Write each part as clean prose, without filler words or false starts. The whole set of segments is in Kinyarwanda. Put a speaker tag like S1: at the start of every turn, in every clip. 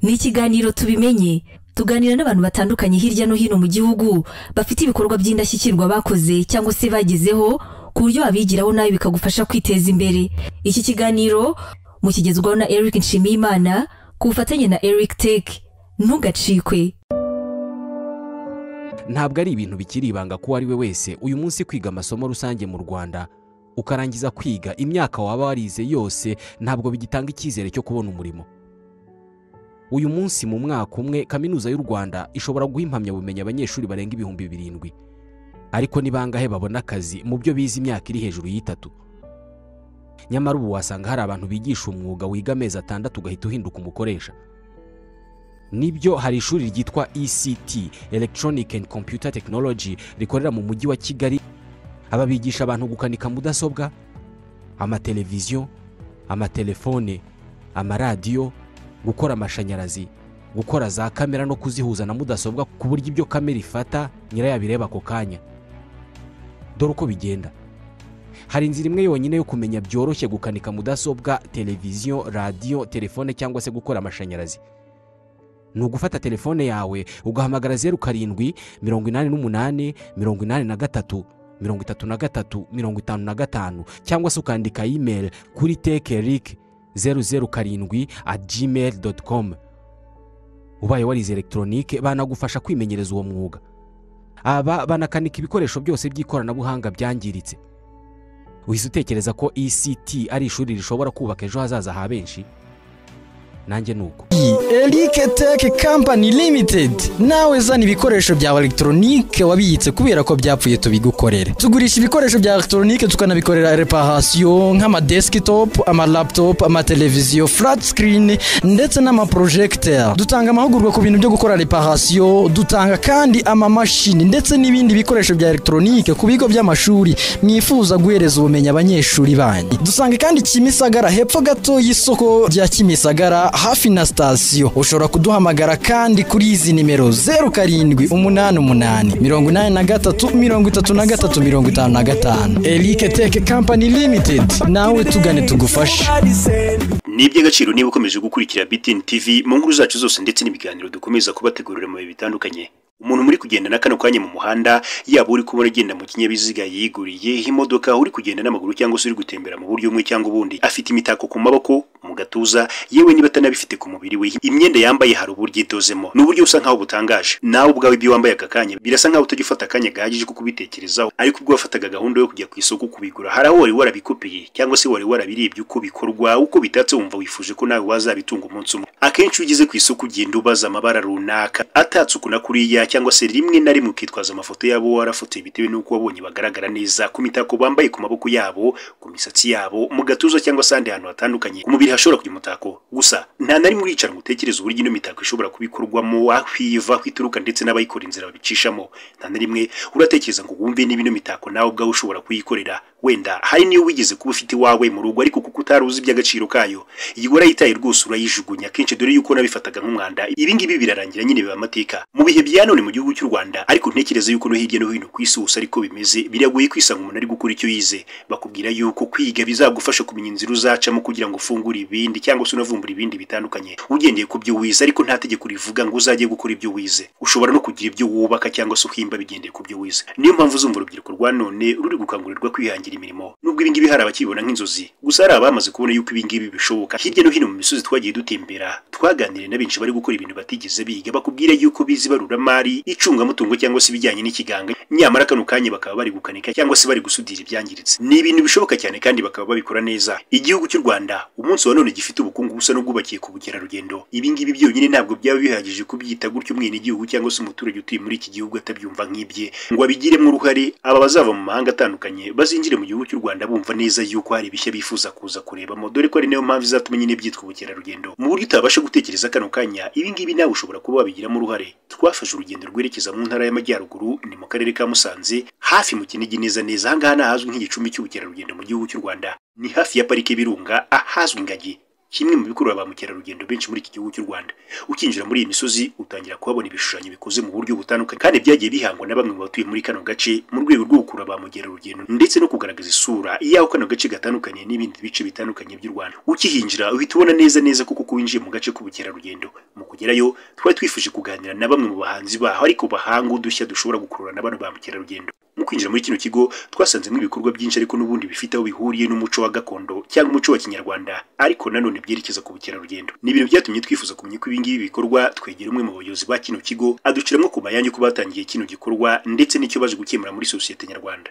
S1: Ni ikiganiro tubimenye tuganira n'abantu batandukanye hirya no hino mu gihugu bafite ibikorwa by'indashyikirwa bakoze cyangwa se bagezeho ku buryo abigiraho nawe bikagufasha kwiteza imbere. Iki kiganiro mukigezwaho na Eric Nshimiyimana ku bufatanye na Eric Tech. Ntugacikwe.
S2: Ntabwo ari ibintu bikiri ibanga ko ari we wese uyu munsi kwiga amasomo rusange mu Rwanda ukarangiza kwiga imyaka waba warize yose ntabwo bigitanga icyizere cyo kubona umurimo. Uyu munsi mu mwaka umwe kaminuza y'u Rwanda ishobora guha impamyabumenyi abanyeshuri barenga 7,000 ariko ni bangahe babona akazi mu byo bize imyaka iri hejuru y'3. Nyamara ubu wasanga hari abantu bigisha umwuga wiga amezi 6 ugahita uhinduka umukoresha. Nibyo hari ishuri ryitwa ECT Electronic and Computer Technology rikorera mu mujyi wa Kigali. Aba bigisha abantu gukanika mudasobwa, amateleviziyo, amatelefone, amaradiyo, gukora amashanyarazi, gukora za kamera no kuzihuza na mudasobwa ku buryo ibyo kamera ifata nyirayabireba ako kanya. Dore uko bigenda. Hari inzira imwe yonyine yo kumenya byoroshye gukanika mudasobwa, televiziyo, radio, telefone cyangwa se gukora amashanyarazi. Ni ugufata telefone yawe ugahamagara 07 88 83 33 cyangwa se ukandika email kuri techeric007@gmail.com. Ubaye warize electronique banagufasha kwimenyereza uwo mwuga. Aba banakanika ibikoresho byose by'ikoranabuhanga byangiritse. Uhise utekereza ko ECT ari ishuri rishobora kubaka ejo hazaza ha benshi? Nanjye nuko.
S3: Eric Tech Company Limited nawe zana ibikoresho bya electronique wabiyitse kubera ko byapfuye tubigukorera. Tugurisha ibikoresho bya electronique tukanabikorera reparation nk'ama desktop, ama laptop, ama televiziyo, flat screen ndetse n'ama projector. Dutanga amahugurwa ku bintu byo gukora reparation, dutanga kandi ama machine ndetse n'ibindi bikoresho bya electronique ku bigo by'amashuri mwifuza guhereza ubumenyi abanyeshuri banyu. Dusanga kandi Kimisagara hepfo gato y'isoko rya Kimisagara hafi na station. Ushobora kuduhamagara kandi kuri izi nimero 0788833355. Eric Tech Company Limited nawe tugane tugufashe.
S4: Ni iby'agaciro niba ukomeje gukurikira BTN TV mu nkuru zacu zose ndetse n'ibiganiro dukomeza kubategurira mu bihe bitandukanye. Umuntu muri kugenda na kano kanya mu muhanda yaba uri kubona agenda mu kinyabiziga yiguriye imodoka, uri kugenda n'amaguru cyangwa se uri gutembera mu buryo umwe cyangwa ubundi, afite imitako ku maboko, mu gatuza, yewe niba atanabifite ku mubiri we, imyenda yambaye hari uburyo itozemo n'uburyo usa nkaho butangaje. Nawe ubwawe ibyo wambaye akakanya birasa nkaho utagifata akanya gahagije ko kubitekerezaho, ariko ubwo wafataga gahunda yo kujya ku isoko kubigura hari aho wari warabikopiye cyangwa se wari warabirebye uko bikorwa, uko bitatse wumva wifuje ko nawe wazabitunga umunsi umwe. Akenshi ugeze ku isoko ugenda ubaza amabara runaka atatse ukuna kuriya, cyangwa se rimwe na rimwe ukitwaza amafoto yabo warafotoye bitewe n'uko wabonye bagaragara neza ku mitako bambaye ku maboko yabo, ku misatsi yabo, mu gatuza cyangwa sandi ahantu hatandukanye. Ku mubiri hashobora kujya umutako, gusa nta nari muri yicara gutekereza uburyo ino mitako ishobora kubikorwamo, ahwiva kwituruka ndetse n'abayikora inzira babicishamo. Nta nari rimwe uratekereza ngo wumve niba ino mitako nawe ubwawe ushobora kuyikorera. Wenda hari niyo wigeze kuba ufite wawe mu rugo ariko kuko utaruzi iby'agaciro kayo igora yitaye rwose urayijugunya kenshi dore yuko nabifataga nk'umwanda. Ibi ngibi birarangira nyine biba amateka mu bihe bya none mu gihugu cy'u Rwanda, ariko ntekereza yuko no hirya no hino ku isi hose ariko bimeze. Biragoye kwisanga umuntu ari gukora icyo yize. Bakubwira yuko kwiga bizagufasha kumenya inzira uzacamo kugira ngo ufungure ibindi cyangwa se unavumbura ibindi bitandukanye ugendeye ku byo wize, ariko nta tegeko rivuga ngo uzajye gukora ibyo wize. Ushobora no kugira ibyo wubaka cyangwa se uhimba bigendeye ku byo wize. Niyo mpamvu uzumva urubyiruko rwa none ruri gukangurirwa kwihangira imirimo. Nubwo ibingibi hari abakibona nk'inzozi, gusa hari abamaze kubona yuko ibingibi bishoboka. Hirya no hino mu misozi twagiye dutembera twaganiriye na benshi bari gukora ibintu batigeze biga, bakubwira yuko bizi baruramari, icungamutungo cyangwa se ibijyanye n'ikiganga, nyamara kano kanya bakaba bari gukanika cyangwa se bari gusudira ibyangiritse. Ni ibintu bishoboka cyane kandi bakaba babikora neza. Igihugu cy'u Rwanda umunsi wa none gifite ubukungu busa busa n'ubwubakiye ku bukerarugendo. Ibi ngibi byonyine ntabwo byaba bihagije kubyita gutyo umwene igihugu cyangwa se umuturage utuye muri iki gihugu atabyumva nk'ibye ngo abigiremo uruhare. Aba bazava mu mahanga atandukanye bazinjire mu gihugu cy'u Rwanda bumva neza yuko hari ibishya bifuza kuza kurebamo, dore ko ari nayo mpamvu izatuma nyine byitwa ubukerarugendo mu buryo utabasha gutekereza kano kanya. Ibi ngibi nawe ushobora kuba wabigiramo uruhare. Twafashe urugendo rwerekeza mu ntara y'Amajyaruguru, ni mu karere ka Musanze, hafi mu Kinigi neza neza. Ahangaha ni ahazwi nk'igicumbi cy'ubukerarugendo mu gihugu cy'u Rwanda, ni hafi ya parike y'Ibirunga, ahazwi ingagi, kimwe mu bikurura ba mukerarugendo benshi muri iki gihugu cy'u Rwanda. Ukinjira muri iyi misozi utangira kuhabona ibishushanyo bikoze mu buryo butandukanye kandi byagiye bihangwa na bamwe mu batuye muri kano gace mu rwego rwo gukurura ba mukerarugendo ndetse no kugaragaza isura y'aho kano gace gatandukanye n'ibindi bice bitandukanye by'u Rwanda. Ukihinjira uhita ubona neza neza kuko winjiye mu gace k'ubukerarugendo. Mu kugerayo twari twifuje kuganira na bamwe mu bahanzi baho ariko bahanga udushya dushobora gukurura na bano ba mukerarugendo. Mu kwinjira muri kino kigo twasanzemo ibikorwa byinshi ariko n'ubundi bifite aho bihuriye n'umuco wa gakondo cyangwa umuco wa Kinyarwanda, ariko nanone byerekeza ku bukerarugendo. Ni ibintu byatumye twifuza kumenya ko ibingibi bikorwa. Twegera umwe mu bayobozi ba kino kigo aduciramo ku mayange ko batangiye kino gikorwa ndetse n'icyo baje gukemura muri sosiyete nyarwanda.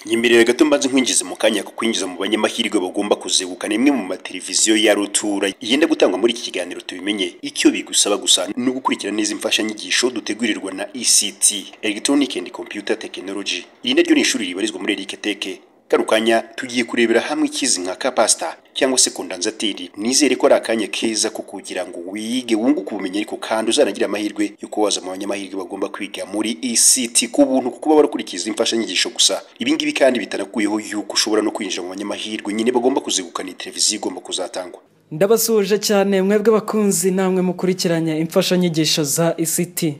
S4: Nyemerera gato mbanze nkwinjiza mu kanya ko kwinjiza mu banyamahirwe bagomba kuzegukana imwe mu mateleviziyo ya rutura yenda gutangwa muri iki kiganiro tubimenye. Icyo bigusaba gusa ni ugukurikira neza imfashanyigisho dutegurirwa na ECT, Electronic and Computer Technology. Iyi naryo ni ishuri ribarizwa muri Eriketeke. Kano kanya tugiye kurebera hamwe ikizi nka capacitor cyangwa se kondanzateri. Nizere ko ari akanya keza ko kugira ngo wige wunguke ubumenyi ariko kandi uzanagira amahirwe yuko waza mu banyamahirwe bagomba kwiga muri ECT ku buntu kuko baba barakurikiza imfashanyigisho gusa. Ibi ngibi kandi bitanakuyeho yuko ushobora no kwinjira mu banyamahirwe nyine bagomba kuzegukana televiziyo igomba kuzatangwa.
S5: Ndabasuje cyane mwebwe bakunzi namwe mukurikiranya imfashanyigisho za ECT.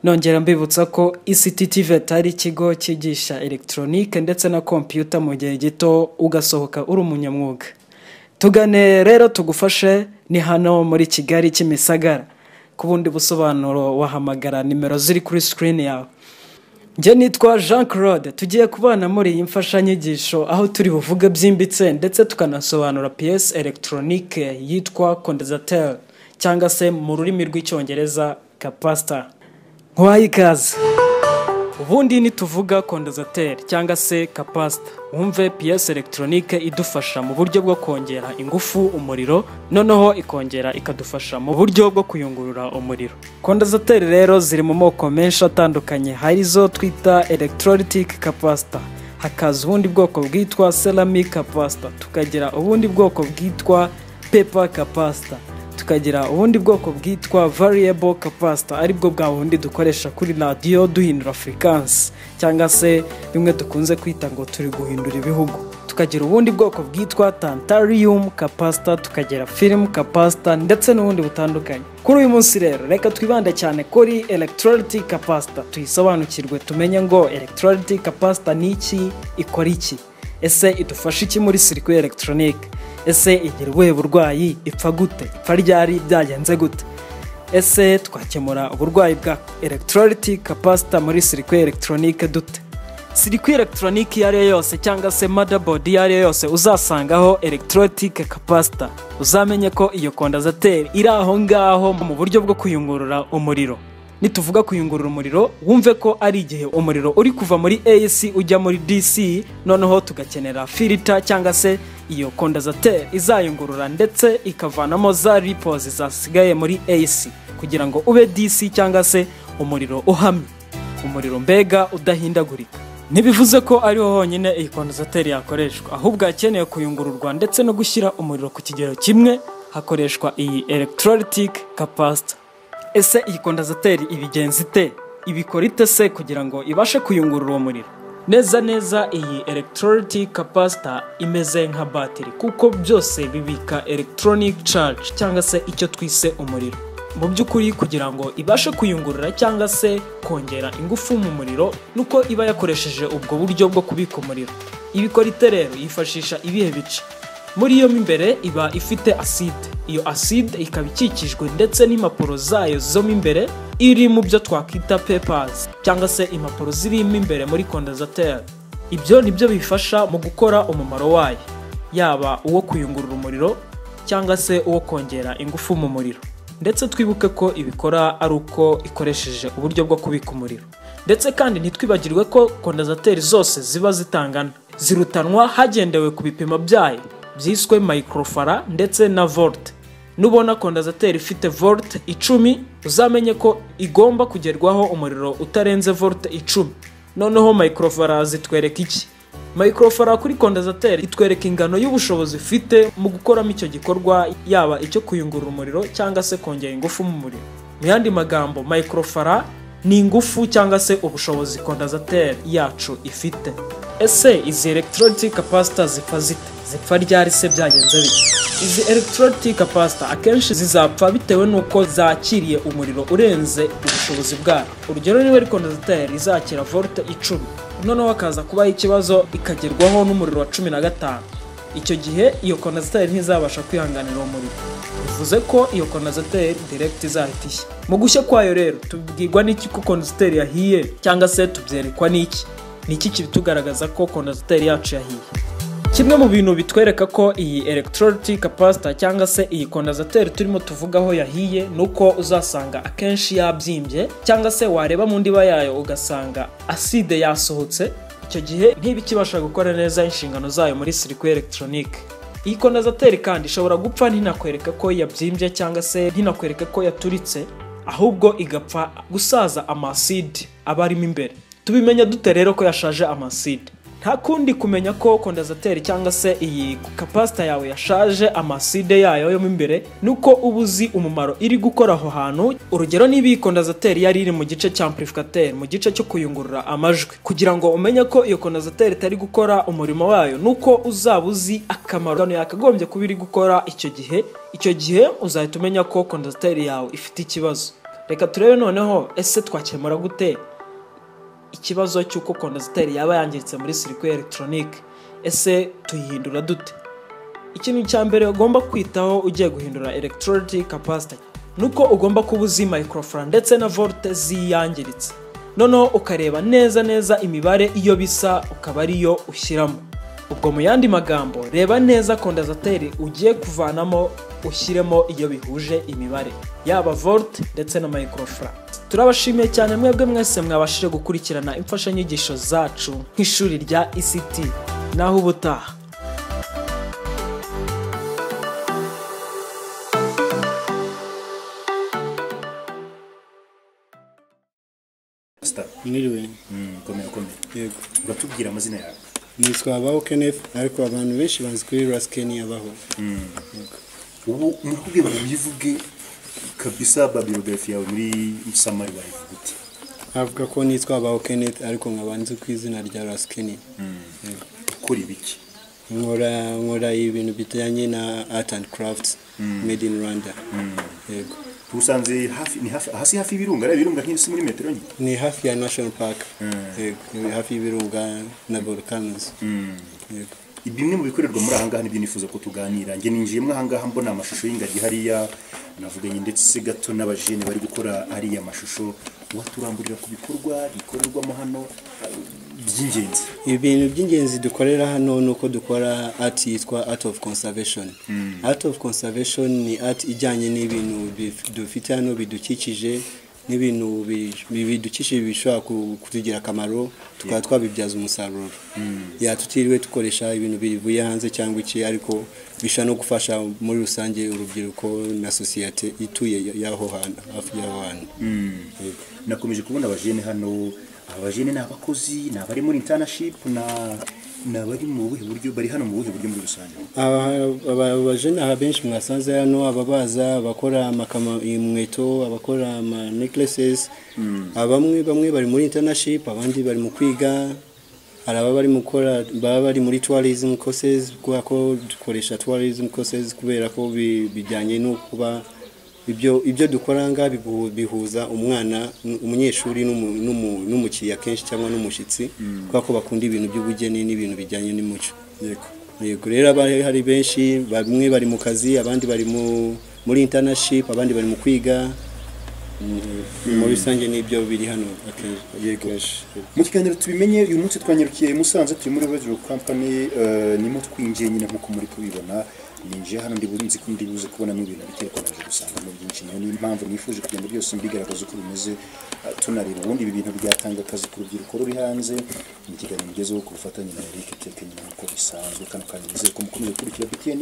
S5: Nongera mbibutsa ko ECT TVET ari ikigo cyigisha electronique ndetse na computer mu gihe gito ugasohoka uri umunyamwuga. Tugane rero tugufashe, ni hano muri Kigali Kimisagara. Ku bundi busobanuro wahamagara nimero ziri kuri screen yawe. Nje nitwa Jean Claude, tugiye kubana muri iyi mfashanyigisho aho turi buvuge byimbitse ndetse tukanasobanura pièce electronique yitwa condensateur cyangwa se mu rurimi rw'icyongereza capacitor. Ikaze. Ubundi ni tuvuga condensateur cyangwa se capacitor, wumve pièce electronique idufasha mu buryo bwo kongera ingufu umuriro, noneho ikongera ikadufasha mu buryo bwo kuyungurura umuriro. Condensateur rero ziri mu moko menshi atandukanye, hari zo twita electrolytic capacitor, hakaza ubundi bwoko bwitwa ceramic capacitor, tukagira ubundi bwoko bwitwa paper capacitor, tukagira ubundi bwoko bwitwa variable capacitor, aribwo bwa bundi dukoresha kuri radio duhindura frequency cyangwa se bimwe dukunze kwita ngo turi guhindura ibihugu. Tukagira ubundi bwoko bwitwa tantalium capacitor, tukagira film capacitor ndetse n'ubundi butandukanye. Kuri uyu munsi rero reka twibande cyane kuri electrolytic capacitor, tuyisobanukirwe tumenye ngo electrolytic capacitor ni iki, ikora iki, ese idufasha iki muri circuit electronique, ese igira ubuhe burwayi, ipfa gute, ipfa ryari, byagenze gute, ese twakemura uburwayi bwa electrolytic capacitor muri circuit electronique dute. Circuit electronique yari yose cyangwa se motherboard yari yose uzasangaho electrolytic capacitor, uzamenye ko iyo condensateur iri aho ngaho mu buryo bwo kuyungurura umuriro. Nituvuga kuyungurura umuriro, wumve ko ari igihe umuriro uri kuva muri AC ujya muri DC, noneho tugakenera filter cyangwa se iyo condensateur izayungurura ndetse ikavanamo za ripples zasigaye muri AC kugira ngo ube DC cyangwa se umuriro uhamye, umuriro mbega udahindagurika. Ntibivuze ko ariho honyine iyi condensateur yakoreshwa, ahubwo akeneye kuyungururwa ndetse no gushyira umuriro ku kigero kimwe, hakoreshwa iyi electrolytic capacitor. Ese iyi condensateur ibigenza ite, ibikora ite se kugira ngo ibashe kuyungurura umuriro? Neza iyi electrolytic capacitor imeze nka battery kuko byose bibika electronic charge cyangwa se icyo twise umuriro. Mu by'ukuri kugira ngo ibashe kuyungurura cyangwa se kongera ingufu mu muriro nuko iba yakoresheje ubwo buryo bwo kubika umuriro. Ibikora ite rero, yifashisha ibihe bice. Muri yo imbere iba ifite acide, iyo acide ikaba ikikijwe ndetse n'impapuro zayo zo imbere iri mu byo twakwita papers cyangwa se impapuro zirimo imbere muri condensateur. Ibyo nibyo bifasha mu gukora umumaro wayo, yaba uwo kuyungurura umuriro cyangwa se uwo kongera ingufu mu muriro. Ndetse twibuke ko ibikora ari uko ikoresheje uburyo bwo kubika umuriro. Ndetse kandi ntitwibagirwe ko condensateur zose ziba zitangana, zirutanwa hagendewe ku bipimo byayo byiswe microfarad ndetse na volt. nubona kondensateur ifite volt 10 uzamenye ko igomba kugerwaho umuriro utarenze volt 10. Noneho microfarad zitwereka iki? Microfarad kuri kondensateur itwereka ingano y'ubushobozi ifite mu gukoramo icyo gikorwa, yaba icyo kuyungurura umuriro cyangwa se kongera ingufu mu muriro. Mu yandi magambo, microfarad ni ingufu cyangwa se ubushobozi kondensateur yacu ifite. Ese izi electrolytic capacitor zipfa ryari se byagenze bite? Izi electrolytic capacitor akenshi zizapfa bitewe nuko zakiriye umuriro urenze ubushobozi bwayo. Urugero niba kondensateur izakira volt 10, noneho hakaza kubaho ikibazo ikagerwaho n'umuriro wa 15, icyo gihe iyo kondensateur ntizabasha kwihanganira umuriro, bivuze ko iyo kondensateur direct izahita ishya. Mu gushya kwayo rero tubwirwa n'iki ko kondensateur yahiye, cyangwa se tubyerekwa n'iki? Niki kibitugaragaza ko kondensateur yacu yahiye? Kimwe mu bintu bitwereka ko iyi electrolytic capacitor cyangwa se iyi kondensateur turimo tuvugaho yahiye nuko uzasanga akenshi yabyimbye, cyangwa se wareba mu ndiba yayo ugasanga acide yasohotse. Icyo gihe ntibikibasha gukora neza inshingano zayo muri circuit electronique. Iyi kondensateur kandi ishobora gupfa ntinakwereka ko yabyimbye cyangwa se ntinakwereka ko yaturitse, ahubwo igapfa gusaza amacide aba arimo imbere. Tubimenya dute rero ko yashaje amacide? Nta kundi kumenya ko kondensateur cyangwa se iyi capacitor yawe yashaje amacide yayo yo imbere nuko ubuzi umumaro iri gukora aho hantu. Urugero niba iyi kondensateur yari iri mu gice cya amplificateur, mu gice cyo kuyungurura amajwi, kugira ngo umenye ko iyo kondensateur itari gukora umurimo wayo nuko uzabuzi akamaro yakagombye kuba iri gukora. Icyo gihe uzahita umenya ko kondensateur yawe ifite ikibazo. Reka turebe noneho ese twakemura gute ikibazo cy'uko kondensateur yaba yangiritse muri circuit electronique. Ese tuyihindura dute? Ikintu cya mbere ugomba kwitaho ugiye guhindura electrolytic capacitor nuko ugomba kuba uzi microfarad ndetse na volt ziyangiritse, noneho ukareba neza imibare iyo bisa ukaba ariyo ushyiramo. Ubwo mu yandi magambo, reba neza kondensateur ugiye kuvanamo ushyiremo iyo bihuje imibare, yaba volt ndetse na microfarad. Turabashimiye cyane mwebwe mwese mwabashije gukurikirana imfashanyigisho zacu nk'ishuri rya ICT. Naho ubutaha.
S6: Mwiriwe.
S4: Komera.
S6: Yego.
S4: Uratubwira amazina yawe?
S6: Nitwa Abaho Kenneth, ariko abantu benshi banzi kuri Raskeni Abaho.
S4: Ubu mukubwira bivuge kabisa biography yawe muri summary bayivuga uti?
S6: Avuga ko nitwa Abaho Kenneth ariko nkabanze ku izina rya Raskeni.
S4: Ukora ibiki?
S6: Nkora ibintu bijyanye na art and crafts made in Rwanda. Yego.
S4: Usanze hafi y'ibirunga, ibirunga nk'isi muri metero nyine?
S6: Ni hafi ya National Park. Yego, ni hafi y'ibirunga na volcanoes. Yego.
S4: Ibimwe mu bikorerwa muri ahangaha nibyo nifuza ko tuganira. Nge ninjiyemo ahangaha mbona amashusho y'ingagi hariya, navuganye ndetse gato n'abajene bari gukora hariya amashusho. Waturamburira ku bikorwa bikorerwamo hano by'ingenzi?
S6: Ibintu by'ingenzi dukorera hano nuko dukora art yitwa art of conservation. Art of conservation ni art ijyanye n'ibintu dufite hano bidukikije, n'ibintu bidukikije bishobora kutugira akamaro tukaba twabibyaza umusaruro. Tutiriwe dukoresha ibintu bivuye hanze cyangwa iki, ariko bisha no gufasha muri rusange urubyiruko na societe ituye yaho hantu, hafi yaho hantu.
S4: Nakomeje kubona abajene hano. Abajene ni abakozi, ni abari muri internship, na bari mu buhe buryo, bari hano mu buhe buryo muri rusange?
S6: Abajene abenshi mwasanze hano, ababaza, abakora inkweto, abakora ama necklaces. Bamwe bari muri internship, abandi bari mu kwiga. Hari abari mu gukora, baba bari muri tourism courses, kubera ko dukoresha tourism courses kubera ko bijyanye no kuba ibyo dukoranga bihuza umwana, umunyeshuri n'umukiriya kenshi cyangwa n'umushitsi, kubera ko bakunda ibintu by'ubugeni n'ibintu bijyanye n'umuco. Yego rero hari benshi, bamwe bari mu kazi, abandi bari muri internship, abandi bari mu kwiga. Muri rusange n'ibyo biri hano akenshi.
S4: Mu kiganiro tubimenye uyu munsi twanyarukiye Musanze, turi muri Rugendo company, nimo twinjiye nyine nkuko muri kubibona. Ninjiye hano ndiburinzi ko ndibuze kubonamo ibintu bitekonaje gusanga mu byinshi, niyo mpamvu nifuje kugenda byose mbigaragaza uko bimeze, tunarira ubundi ibi bintu byatanga akazi ku rubyiruko ruri hanze. Mu kiganiro mugezeho ku bufatanye na Eric Tekenya nkuko bisanzwe, kandi nizeye ko mukomeze gukurikira BTN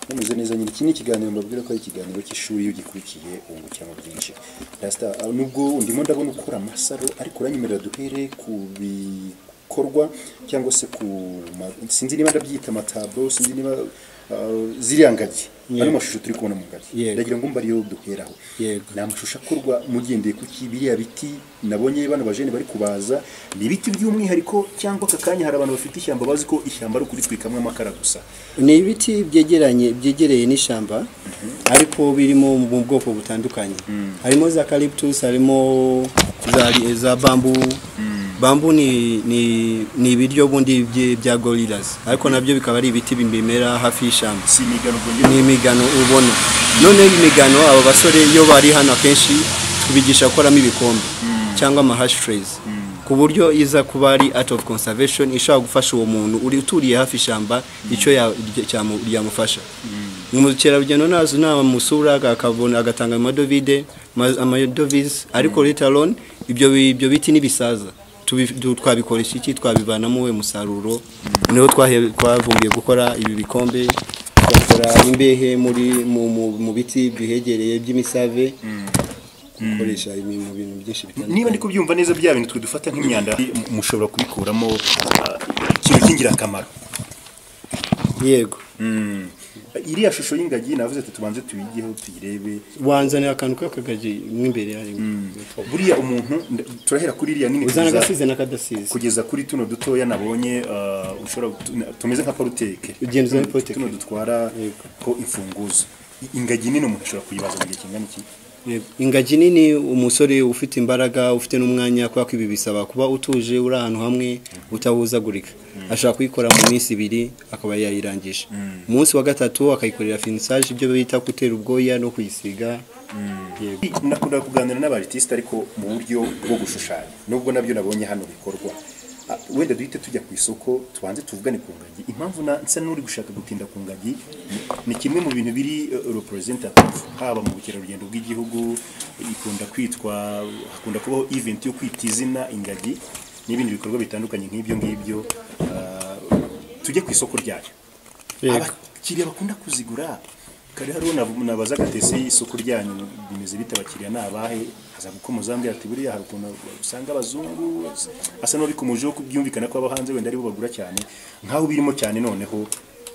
S4: Bameze neza nyine. Iki ni ikiganiro mbabwira ko ari ikiganiro cy'ishuri iyo gikurikiye ungukiramo byinshi. Rasta nubwo ndimo ndabona ukora amasaro ariko uranyemerera duhere ku bikorwa cyangwa se ku sinzi niba ndabyita amatablo, sinzi niba ziriya ngagi ari amashusho turi kubona mu ngagi. Ndagira ngo mbari yo duheraho. Ni amashusho akorwa mugendeye ku kibiriya biti nabonye bano bajene bari kubaza. Ni ibiti by'umwihariko cyangwa kakanya hari abantu bafite ishyamba bazi ko ishyamba ari ukuri twikamwe amakara gusa.
S6: Ni ibiti byegereye n'ishyamba ariko birimo mu bwoko butandukanye. Harimo za eucalyptus, harimo za bambu. Bambu ni ibiryo bundi bya gorillas ariko nabyo bikaba ari ibiti bimera hafi y'ishyamba.
S4: Si imigano
S6: ni imigano ubona. None imigano abo basore iyo bari hano akenshi tubigisha gukoramo ibikombe cyangwa ama hash trays ku buryo iza kuba ari art of conservation ishobora gufasha uwo muntu uri uturiye hafi ishyamba icyo yamufasha. Umukerarugendo nazo musura akabona agatanga amadovize ariko later on ibyo biti nibisaza twabikoresha iki twabivanamo we musaruro. Niho twavumbiye gukora ibi bikombe, gukora imbehe mu biti bihegereye by'imisave, gukoresha mu bintu byinshi bitandukanye.
S4: Niba ndi kubyumva neza bya bintu twe dufata nk'imyanda mushobora kubikuramo ikintu cy'ingirakamaro.
S6: Yego.
S4: Iriya shusho y'ingagi navuze ati tubanze tuyigiyeho tuyirebe.
S6: Wanzanira akantu k'akagaji mw'imbere harimo.
S4: Buriya umuntu turahera kuri iriya nini
S6: uzana gasize nakadasize
S4: kugeza kuri tuno dutoya nabonye ushobora tumeze nka poruteke.
S6: Ugenza poruteke
S4: tuno dutwara ko imfunguzo. Ingagi nini umuntu ashobora kuyibaza mu gihe kingana iki?
S6: Ingagi nini umusore ufite imbaraga ufite n'umwanya kwa kwibi bisaba kuba utuje uri ahantu hamwe utawuzagurika. Ashaka kuyikora mu minsi 2 akaba yayirangije. Umunsi wa gatatu akayikorera finissage ibyo bita gutera ubwoya no kuyisiga.
S4: Nakunda kuganira n'abartiste ariko mu buryo bwo gushushanya. Nubwo nabyo nabonye hano bikorwa. Wenda duhite tujya ku isoko tubanze tuvugane ku ngagi. Impamvu nsa n'uri gushaka gutinda ku ngagi ni kimwe mu bintu biri representative haba mu bukerarugendo bw'igihugu. Ikunda kwitwa hakunda kubaho event yo kwita izina ingagi n'ibindi bikorwa bitandukanye nk'ibyo tujye ku isoko ryayo. Abakiriya bakunda kuzigura kare hariho nabaza gatese isoko ryanyu bimeze bita abakiriya nabahe haza gukomozambye ati buriya hari ukuntu usanga abazungu asa no bikomuje ko byumvikana ko abahanze wenda ari bo bagura cyane nkaho birimo cyane. Noneho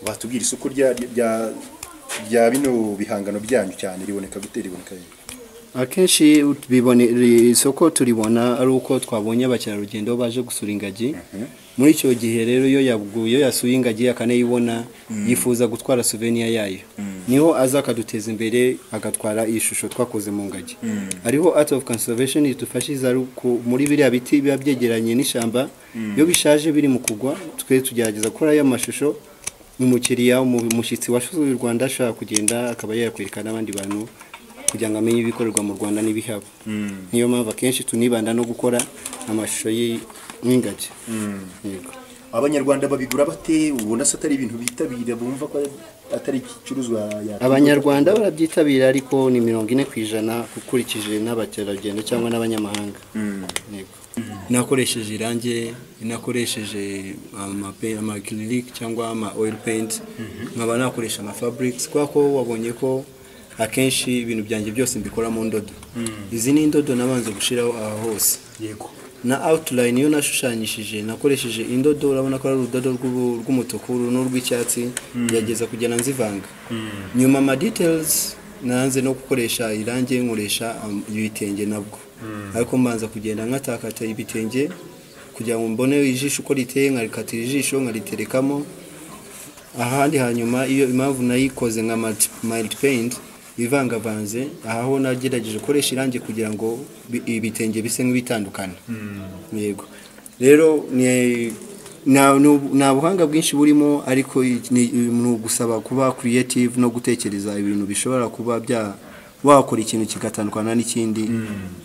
S4: batubwira isoko rya bino bihangano byanyu cyane riboneka gutera iboneka.
S6: Akenshi bibone isoko turibona ari uko twabonye abakerarugendo baje gusura ingagi. Muri icyo gihe rero iyo yasuye ingagi akanayibona yifuza gutwara souvenir yayo. Niho aza akaduteza imbere agatwara ishusho twakoze mu ngagi. Ariho art of conservation itufashiza muri biriya biti biba byegeranye n'ishyamba. Iyo bishaje biri mu kugwa twe tugerageza gukora aya mashusho umukiriya umushyitsi wasuye u Rwanda ashaka kugenda akaba yakwereka n'abandi bantu kugira ngo amenye ibikorerwa mu Rwanda n'ibihabo. Niyo mpamvu akenshi tunibanda no gukora amashusho y'ingagi.
S4: Abanyarwanda babigura bate ubona se atari ibintu bitabira bumva ko atari ikicuruzwa ya
S6: Abanyarwanda barabyitabira ariko ni 40% ukurikije n'abakerarugendo cyangwa n'abanyamahanga. Nakoresheje irange, nakoresheje ama acrylic cyangwa ama oil paint, nkaba nakoresha ama fabrics kwako wabonye ko akenshi ibintu byanjye byose mbikora mu ndodo. Izi ni indodo nabanze gushiraho hose.
S4: Yego.
S6: Na outline yo nashushanyishije nakoresheje indodo urabona ko ari urudodo rw'umutuku n'urw'icyatsi yageza kugena nzivanga. Nyuma ama details nanze no gukoresha irange nkoresha ibitenge nabwo. Ariko mbanza kugenda nkatakata ibitenge kugira ngo mbone ijisho uko riteye nkarikatira ijisho nkariterekamo. Ahandi hanyuma iyo impamvu nayikoze nka mild paint ivangavanze aho nagerageje gukoresha irange kugira ngo ibitenge bise nk'ibitandukana. Yego. Rero na buhanga bwinshi burimo ariko ni gusaba kuba creative no gutekereza ibintu bishobora kuba bya wakora ikintu kigatandukana n'ikindi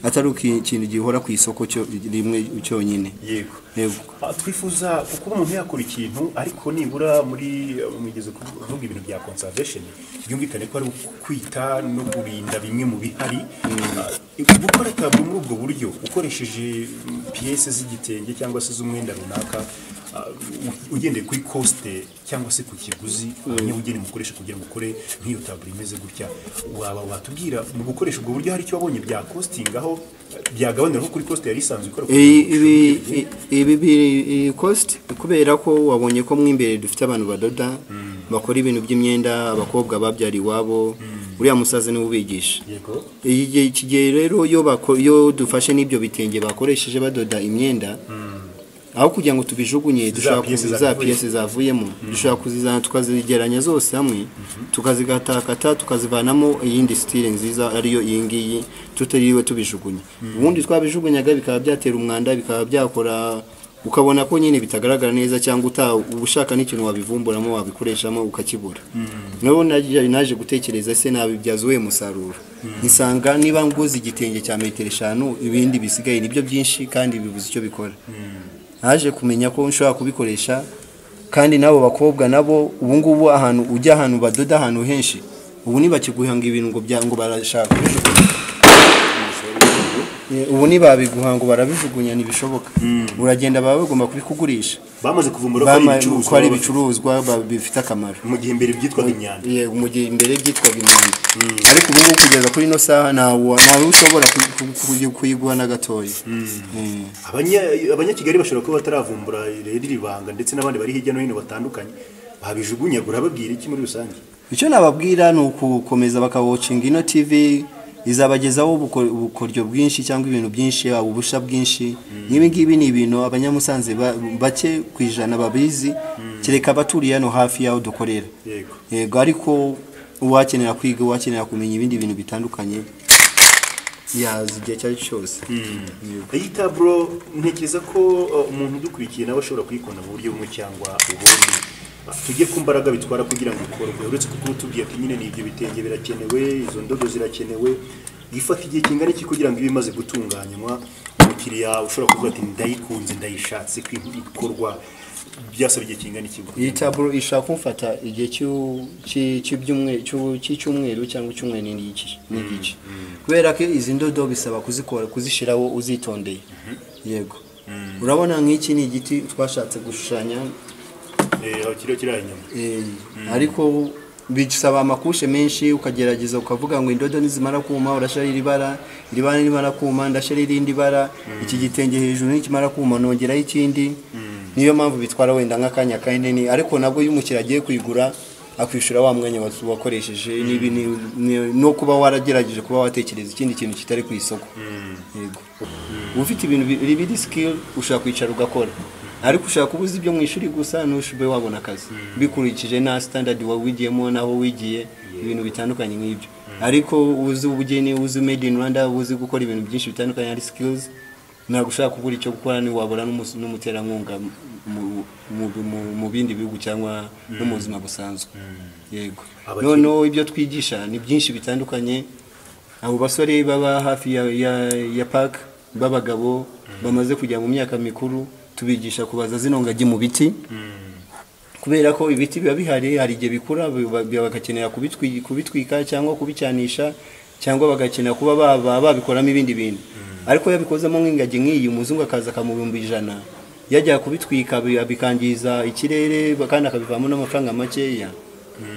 S6: atari ikintu gihora ku isoko cyo rimwe cyonyine.
S4: Yego. Twifuza kuko umuntu yakora ikintu ariko nibura muri mugeze kuvuga ibintu bya conservation byumvikane ko ari kwita no kurinda bimwe mu bihari. Gukora tablo muri ubwo buryo ukoresheje pièces z'igitenge cyangwa se z'umwenda runaka ugendeye kuri cost cyangwa se ku kiguzi abanyabugeni mukoresha kugira ngo ukore nk'iyo taburo imeze gutya waba watubwira mu gukoresha ubwo buryo hari icyo wabonye bya costing aho byagabanira nko kuri cost yari isanzwe ikora
S6: ibi cost kubera ko wabonye ko mwimbere dufite abantu badoda bakora ibintu by'imyenda abakobwa babyari iwabo uriya musaza niwe ubigisha yego iki gihe rero yo dufashe n'ibyo bitenge bakoresheje badoda imyenda aho kugira ngo tubijugunye dushaka kuziza pièces zavuyemo dushaka kuzizana tukazigeranya zose hamwe tukazigatakata tukazivanamo iyindi style nziza ariyo iyi ngiyi tutariwe tubijugunye ubundi twabijugunyaga bikaba byatera umwanda bikaba byakora ukabona ko nyine bitagaragara neza cyangwa ubushaka n'ikintu wabivumburamo wabikoreshamo ukakibura nabo naje gutekereza se nabibyazuye musaruro nisanga niba nguze igitenge cya metero 5 ibindi bisigaye nibyo byinshi kandi bivuze icyo bikora haje kumenya ko nshobora kubikoresha kandi nabo bakobwa nabo ubu ngubu ahantu ujya ahantu badoda ahantu henshi ubu nibakiguhanga ibintu ngo barashaka ubu nibabiguha ngo barabijugunya ntibishoboka uragenda baba bagomba kubikugurisha
S4: bamaze kuvumbura
S6: ko ari ibicuruzwa bifite akamaro
S4: mu gihe imbere byitwaga imyanda
S6: mu gihe imbere byitwaga imyanda ariko ubu ngubu kugeza kuri no saha ntawe ushobora kuyiguha na gatoya
S4: abanyakigali bashobora kuba bataravumbura iri banga ndetse n'abandi bari hirya no hino batandukanye babijugunyagura babwira iki muri rusange
S6: icyo nababwira ni ukukomeza bakawocinga ino TV izabagezaho ubukoryo bwinshi cyangwa ibintu byinshi ubusha bwinshi n'ibi ngibi ni ibintu abanyamusanze bake kwijana babizi kireka abaturiye hano hafi yaho dukorera yego ariko uwakenera kwiga uwakenera kumenya ibindi bintu bitandukanye yazigiye cyari cyose
S4: iyi taburo ntekereza ko umuntu udukurikiye nawe ashobora kuyikunda mu buryo bumwe cyangwa ubundi tujye ku mbaraga bitwara kugira ngo ikorwe uretse kuko tubwiye ati nyine n'ibyo bitenge birakenewe izo ndodo zirakenewe gifata igihe kingana iki kugira ngo ibe imaze gutunganywa umukiriya ushobora kuvuga ati ndayikunze ndayishatse kwikorwa byasaba igihe kingana iki
S6: iyi taburo ishaka kumfata igihe cy'icyumweru cyangwa icyumweru n'igice kubera ko izi ndodo bisaba kuzishiraho uzitondeye yego urabona nk'iki ni igiti twashatse gushushanya ariko bisaba amakushe menshi ukagerageza ukavuga ngo indodo nizimara kuma urashara iri bara nimara kuma ndashara irindi bara iki gitenge hejuru nikimara kuma nongeraho ikindi niyo mpamvu bitwara wenda nk'akanya kanini ariko nabwo iyo umukiriya agiye kuyigura akwishura wa mwanya wakoresheje no kuba waragerageje kuba watekereza ikindi kintu kitari ku isoko yego ufite ibintu biri skill ushaka kwicara ugakora ariko ushaka kubuza ibyo mu ishuri gusa nushube wabona akazi bikurikije na standard wawigiyemo naho wigiye ibintu bitandukanye nk'ibyo ariko uzi ubugeni uzi made in Rwanda uzi gukora ibintu byinshi bitandukanye ari skills ntabwo ushaka kubura icyo gukora ni wabura n'umuterankunga mu bindi bihugu cyangwa no mu buzima busanzwe yego noneho ibyo twigisha ni byinshi bitandukanye abo basore baba hafi ya park b'abagabo bamaze kujya mu myaka mikuru tubigisha kubaza zino ngagi mu biti kubera ko ibiti biba bihari hari igihe bikura bagakenera kubitwika cyangwa kubicyanisha cyangwa bagakenera kuba babikoramo ibindi bintu ariko yabikozemo nk'ingagi nk'iyi umuzungu akaza akamubumba 100 yajya kubitwika bikangiza ikirere kandi akabivamo n'amafaranga makeya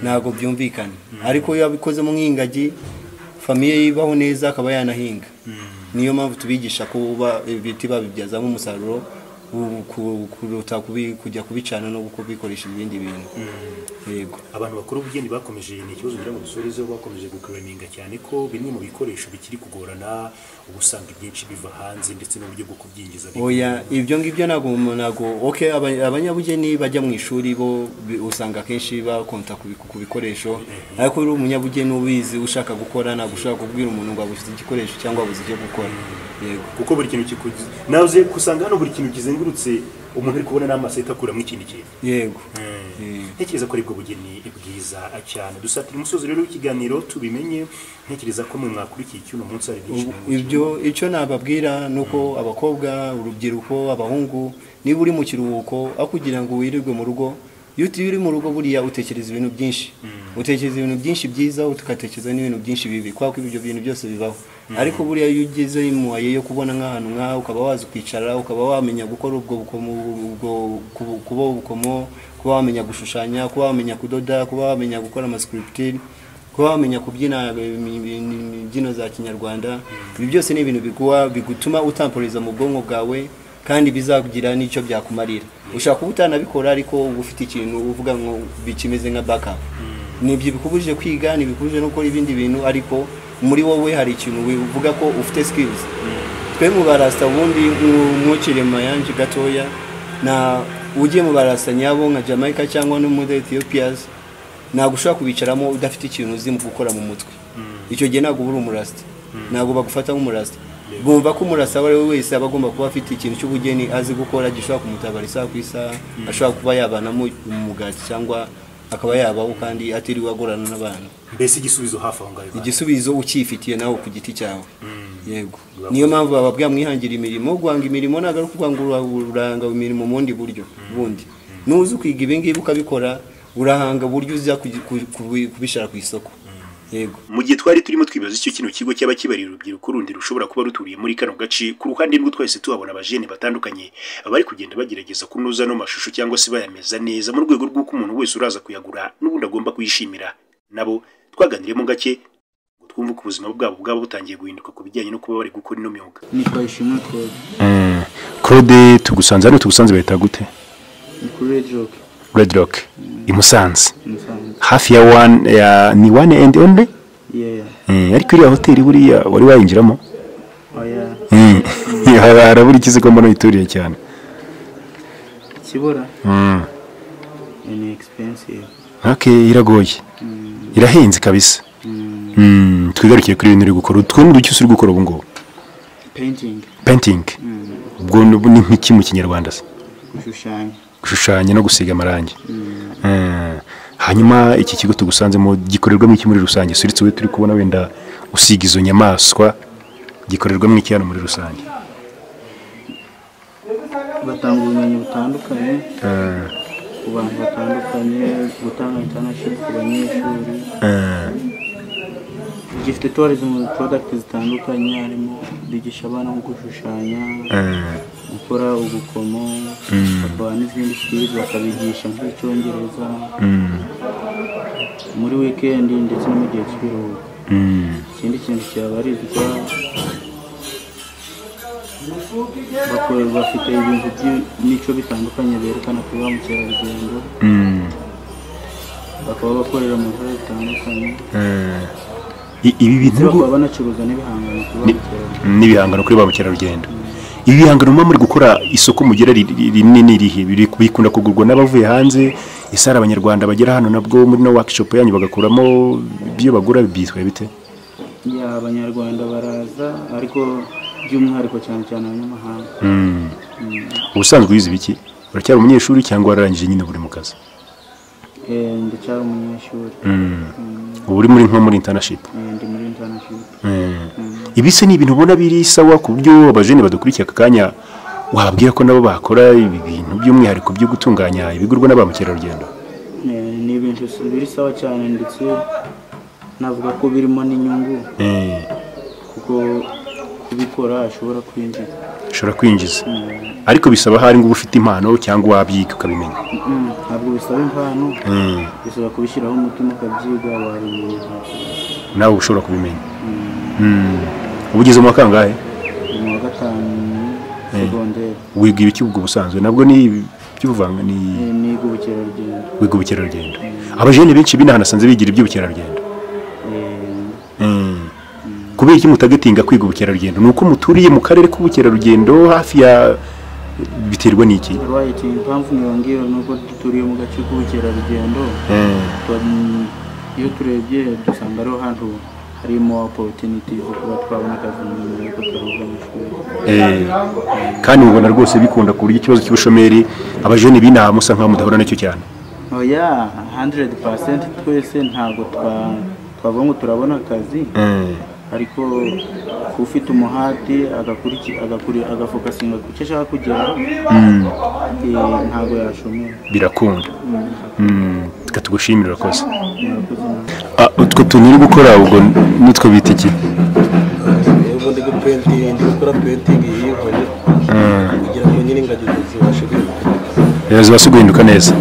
S6: ntago byumvikana ariko yabikozemo nk'ingagi famiye yibaho neza akaba yanahinga niyo mpamvu tubigisha kuba ibiti babibyazamo umusaruro kuruta kujya kubicana no kubikoresha ibindi bintu yego
S4: abantu bakuru ubugeni bakomeje ni ikibazo ngira ngo dusorezeho bakomeje gukureninga cyane ko bimwe mu bikoresho bikiri kugorana ubusanga byinshi biva hanze ndetse n'uburyo bwo kubyinjiza
S6: oya ibyo ngibyo nago okay abanyabugeni bajya mu ishuri bo usanga kenshi bakonta ku bikoresho ariko uri umunyabugeni ubizi ushaka gukora ntabwo ushaka kubwira umuntu ngo abuze igikoresho cyangwa abuze icyo gukora yego
S4: kuko buri kintu kikuzi nawe kusanga hano buri kintu kizengurutse umuntu ari kubona n'amaseta akuramo ikindi kintu
S6: yego
S4: ntekereza ko aribwo bugeni bwiza cyane dusatira umusozi rero w'ikiganiro tubimenye ntekereza ko mwe mwakurikiye icyuno munsi ari byinshi
S6: ibyo icyo nababwira nuko abakobwa urubyiruko abahungu niba uri mu kiruhuko akugira ngo wirirwe mu rugo iyo uri mu rugo buriya utekereza ibintu byinshi utekereza ibintu byinshi byiza ugatekereza n'ibintu byinshi bibi kwa ko ibyo bintu byose bibaho ariko buriya iyo ugeze imuwaye yo kubona nk'ahantu nk'aho ukaba waza kwicara ukaba wamenya gukora ubwo bukomo kuba wamenya gushushanya kuba wamenya kudoda kuba wamenya gukora amascripture kuba wamenya kubyina imbyino za kinyarwanda ibi byose ni ibintu bigutuma utamporiza mu bwonko bwawe kandi bizakugira n'icyo byakumarira ushaka kuba utanabikora ariko uba ufite ikintu uvuga ngo bikimeze nka backup nibyo bikubujije kwiga ntibikubujije no gukora ibindi bintu ariko muri wowe hari ikintu uvuga ko ufite skills twe mu barasta ubundi mwukire mayanje gatoya na ugiye mu barasta nyabo nka Jamaica cyangwa no muri Ethiopia ntabwo ushobora kubicaramo udafite ikintu uzi mu gukora mu mutwe icyo gihe ntabwo uri umurasta ntabwo bagufata nk'umurasta bumva ko umurasta we wese aba agomba kuba afite ikintu cy'ubugeni azi gukora gishobora kumutabara isaha ku isaha ashobora kuba yabanamo umugati cyangwa akaba yabaho kandi atiriwe agorana n'abantu
S4: mbese igisubizo hafi aho ngaho
S6: igisubizo ukifitiye nawe ku giti cyawe yego niyo mpamvu bababwira mwihangira imirimo guhanga imirimo ntabwo ari ukuvuga ngo uranga imirimo mu bundi buryo bundi nuzi kwiga ibi ngibi ukabikora urahanga buryo uza kubishara ku isoko yego
S4: mu gihe twari turimo twibaza icyo kino kigo cyaba kibarira urubyiruko rundi rushobora kuba ruturiye muri kano gace ku ruhande rwo twese tuhabona abajene batandukanye bari kugenda bagerageza kunoza no mashusho cyangwa se bayameza neza mu rwego rw'uko umuntu wese uraza kuyagura n'ubundi agomba kuyishimira nabo twaganiriyemo gake ngo twumve ko ubuzima bwabo butangiye guhinduka ku bijyanye no kuba bari gukora ino myuga
S6: ni twashimwe
S4: Claude tugusanze hano bahita gute
S6: ni kuri
S4: Red Rock i Musanze hafi ya ni one and only ariko iriya hoteli buriya wari wayinjiramo harabura ikizi ko mbona yituriye cyane
S6: kibura ni expensive
S4: iragoye irahenze kabisa twigarukiye kuri ibintu uri gukora utwundi duke uri gukora ubu ngubu painting ubwo ni nk'iki mu kinyarwanda se gushushanya no gusiga amarangi hanyuma iki kigo tugusanzemo gikorerwamo iki muri rusange suritse we turi kubona wenda usiga izo nyamaswa gikorerwamo iki hano muri rusange
S6: batanga ubumenyi butandukanye ku bantu batandukanye gutanga internship ku banyeshuri gifite tourism product zitandukanye harimo bigisha abana gushushanya gukora ubukomo bakaba n'izindi skills bakabigisha nk'icyongereza muri weekend ndetse no mu gihe cy'ibiruhuko ikindi kintu cyabarizwa bafite ibintu by'imico bitandukanye berekana kuri ba mukerarugendo bakaba bakorera mu bihe bitandukanye
S4: ibi bintu
S6: bakaba banacuruza n'ibihangano
S4: kuri ba mukerarugendo ibi bihangano muri gukora isoko mugera rinini bikunda kugurwa n'abavuye hanze isara abanyarwanda bagera hano nabwo muri no workshop yanyu bagakuramo ibyo bagura byitwa bite
S6: abanyarwanda baraza ariko by'umwihariko cyane abanyamahanga
S4: ubusanzwe wize biki uracyari umunyeshuri cyangwa wararangije nyine buri mu kazi
S6: ndacyari umunyeshuri
S4: uri muri internship
S6: ndi muri internship
S4: ibise ni ibintu ubona biri sawa ku buryo abajene badukurikiye akanya wababwira ko nabo bakora ibi bintu by'umwihariko byo gutunganya ibigurwa n'abamukerarugendo
S6: ni ibintu biri sawa cyane ndetse navuga ko birimo n'inyungu kuko kubikora ashobora kwinjiza ariko bisaba hari ngo ufite impano cyangwa wabyiga ukabimenya ntabwo bisaba impano bisaba kubishyiraho umutima ukabyiga
S4: nawe ushobora kubimenya ubugeze mu kangahe
S6: mu wa 5 secondaire
S4: wiga ibiki ubwo busanzwe nabwo ni by'ubuvanga ni
S6: wiga
S4: ubukerarugendo abajene benshi binahanasanze bigira iby'ubukerarugendo kubera iki mutagatinga kwiga ubukerarugendo nuko muturiye mu karere k'ubukerarugendo hafi ya biterwa n'iki
S6: impamvu niyongera nuko duturiye mu gace k'ubukerarugendo iyo turebye dusanga ariho hantu harimo opportunity zo kuba twabona akazi mu gihe tutaruhuka amashuri
S4: kandi ubona rwose bikunda ku buryo ikibazo cy'ubushomeri abajene binaha musa nkaho mudahura nacyo cyane
S6: 100% twese ntabwo twavuga ngo turabona akazi
S7: ariko ufite umuhati agafokasinga ku cyo ashaka kugeraho ntabwo yashomera
S4: birakunda. Reka tugushimire urakoze. Utwo tuntu uri gukora ubwo nitwo bita iki?
S6: ubundi gukora painting y'inkono kugira ngo nyine ingagi zibashe guhinduka.
S4: Zibashe guhinduka neza.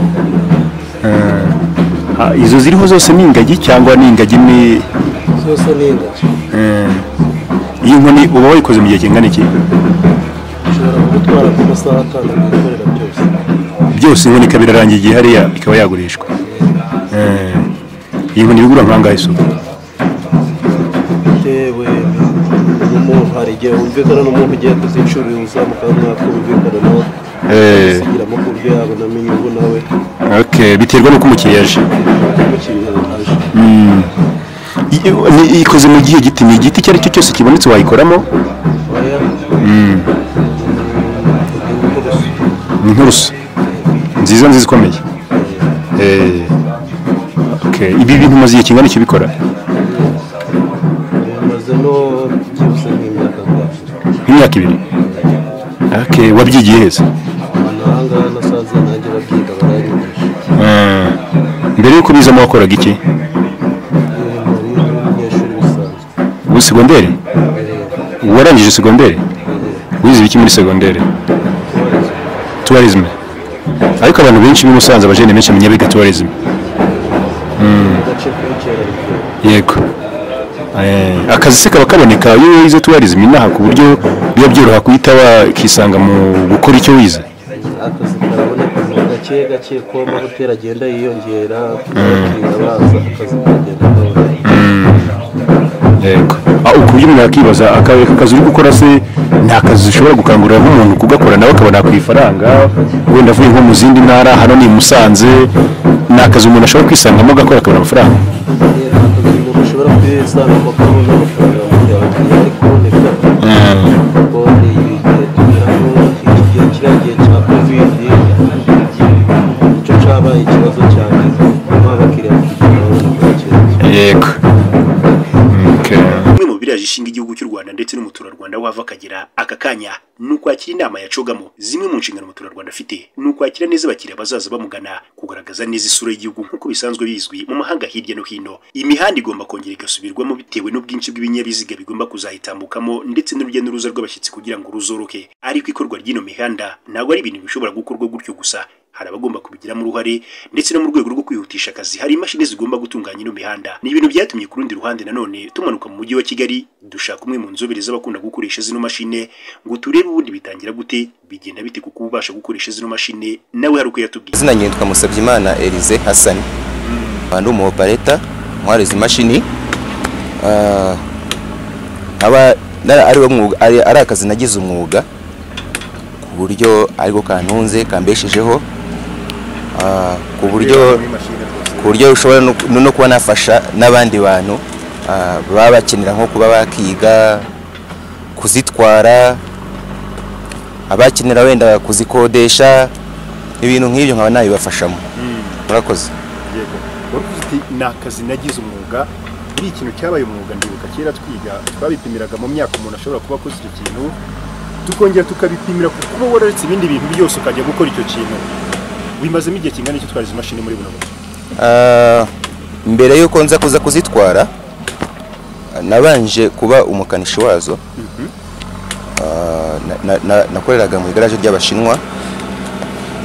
S4: Izo ziriho zose ni ingagi cyangwa ni ingagi ni
S6: zose ni ingagi?
S4: Iyi nkoni uba wayikoze mu gihe kingana iki?
S6: ushobora gutwara ku masaha 5 gukorera
S4: byose inkoni ikaba irarangiye igihe hariya ikaba yagurishwa. Iyi nkoni bigura nk'angahe se?
S6: Tewe umuntu hari igihe wumvikana n'umuntu ugiye kuzicuruza mukamwaka wumvikana nawe sigiramo ku buryo yabonamo inyungu nawe.
S4: Biterwa n'uko umukiriya aje. Ikoze mu gihe giti, ni igiti icyo ari cyo cyose kibonetse wayikoramo? Ni inturusu nziza ikomeye. Ibi bintu umaze igihe kingana iki ubikora?
S6: Maze no byose
S4: nk'imyaka 2. Wabyigiye heza?
S6: Nanga nasaza nanjye babyiga barayigisha.
S4: Mbere yuko bizamo wakoraga iki? Ubu segonderi? Warangije segonderi? Wize ibiki muri segonderi? Tourism. Ariko abantu benshi mu Musanze abajene benshi mu Nyabiga tourism. Yego. Akazi se kaba kaboneka iyo wize tourism inaha ku buryo biba byoroha kuhita wakisanga mu gukora icyo wize?
S6: Akazi karaboneka gake ko amahoteli agenda yiyongera abaza akazi kagenda gahoro.
S4: Yego. Uko umuntu yakibaza akazi uri gukora se nta kazi ushobora gukangurira nk'umuntu kugakora nawe akabona ku ifaranga wenda avuye nko mu zindi ntara hano ni Musanze, ni akazi umuntu ashobora kwisangamo agakora akabona amafaranga?
S6: Umuntu ushobora kwisangamo akabona amafaranga ari kuboneka kuko kiriya cya covid nicyo cyabaye ikibazo cyane abakiriya
S4: yego. Umwe mu biraje ishinga igihugu cy'u Rwanda ndetse n'umuturarwanda wava akagera aka kanya ni ukwakira inama yacogamo. Zimwe mu nshingano umuturarwanda afite ni ukwakira neza abakiriya bazaza bamugana, kugaragaza neza isura y'igihugu nk'uko bisanzwe bizwi mu mahanga hirya no hino. Imihanda igomba kongera igasubirwamo bitewe n'ubwinshi bw'ibinyabiziga bigomba kuzahitambukamo ndetse n'urujya n'uruza rw'abashyitsi kugira ngo ruzoroke. Ariko ikorwa ry'ino mihanda ntabwo ari ibintu bishobora gukorwa gutyo gusa, hari abagomba kubigiramo uruhare ndetse no mu rwego rwo kwihutisha akazi hari imashini zigomba gutunganya ino mihanda. Ni ibintu byatumye ku rundi ruhande nanone tumanuka mu mujyi wa Kigali dushaka umwe mu nzobere z'abakunda gukoresha zino mashine ngo turebe ubundi bitangira gute, bigenda bite kuko ubasha gukoresha zino mashine nawe hari uko yatubwiye.
S8: Izina nyitwa Musabyimana Elize Hassan, ndi umu operator ntwara izi mashini. ari akazi nagize umwuga ku buryo ariko kantunze kambeshejeho, ku buryo ushobora no kuba nafasha n'abandi bantu baba bakenera nko kuba bakiga kuzitwara, abakenera wenda kuzikodesha, ibintu nk'ibyo nkaba nabibafashamo. Murakoze.
S4: Yego. Uruti nakazi nagize umwuga, iri ikintu cyabaye umwuga ndibuka kera twiga twabipimiraga mu myaka umuntu ashobora kuba akoze icyo kintu, tukongera tukabipimira kuko wararetse ibindi bintu byose ukajya gukora icyo kintu. Wimazemo igihe kingana icyo twarize imashini muri buno?
S8: Mbere yuko nza kuza kuzitwara nabanje kuba umukanishi wazo. Nakoreraga mu igaraje ry'Abashinwa,